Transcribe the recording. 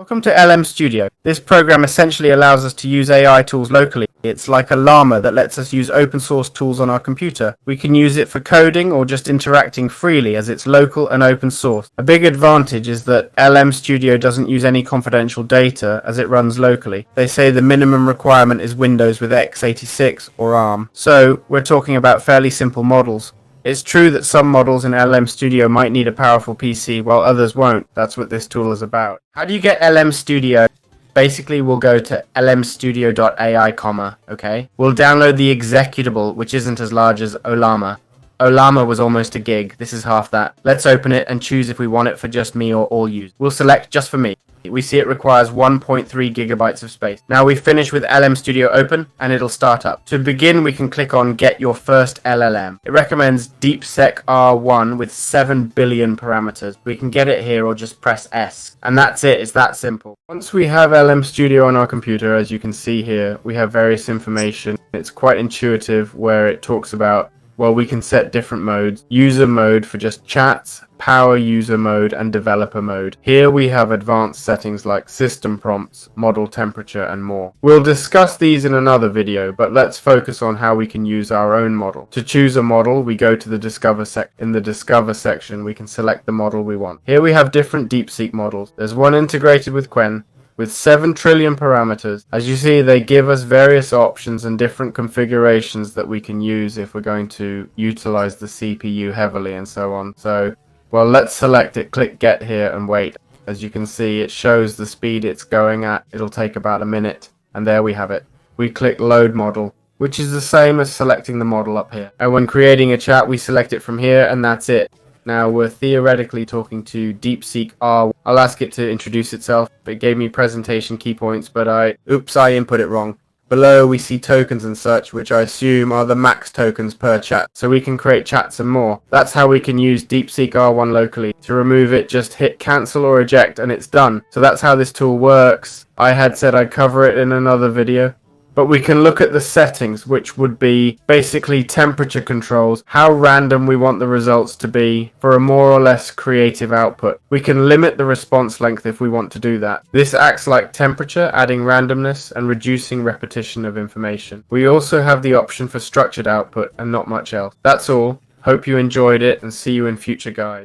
Welcome to LM Studio. This program essentially allows us to use AI tools locally. It's like a llama that lets us use open source tools on our computer. We can use it for coding or just interacting freely as it's local and open source. A big advantage is that LM Studio doesn't use any confidential data as it runs locally. They say the minimum requirement is Windows with x86 or ARM. So we're talking about fairly simple models. It's true that some models in LM Studio might need a powerful PC while others won't. That's what this tool is about. How do you get LM Studio? Basically, we'll go to lmstudio.ai, okay? We'll download the executable, which isn't as large as Ollama. Ollama was almost a gig. This is half that. Let's open it and choose if we want it for just me or all users. We'll select just for me. We see it requires 1.3 gigabytes of space. Now we finish with LM Studio open and it'll start up. To begin, we can click on Get Your First LLM. It recommends DeepSeek R1 with 7 billion parameters. We can get it here or just press S. And that's it. It's that simple. Once we have LM Studio on our computer, as you can see here, we have various information. It's quite intuitive where it talks about, well, we can set different modes. User mode for just chats, power user mode, and developer mode. Here we have advanced settings like system prompts, model temperature, and more. We'll discuss these in another video, but let's focus on how we can use our own model. To choose a model, we go to the Discover section. In the Discover section, we can select the model we want. Here we have different DeepSeek models. There's one integrated with Qwen, with 7 trillion parameters. As you see, they give us various options and different configurations that we can use if we're going to utilize the CPU heavily and so on. So, well, let's select it, click Get here and wait. As you can see, it shows the speed it's going at. It'll take about a minute, and there we have it. We click Load Model, which is the same as selecting the model up here. And when creating a chat, we select it from here, and that's it. Now we're theoretically talking to DeepSeek R. I'll ask it to introduce itself. It gave me presentation key points, but I input it wrong. Below we see tokens and such, which I assume are the max tokens per chat, so we can create chats and more. That's how we can use DeepSeek R1 locally. To remove it, just hit cancel or eject and it's done. So that's how this tool works. I had said I'd cover it in another video. But we can look at the settings, which would be basically temperature controls, how random we want the results to be for a more or less creative output. We can limit the response length if we want to do that. This acts like temperature, adding randomness and reducing repetition of information. We also have the option for structured output and not much else. That's all. Hope you enjoyed it and see you in future guides.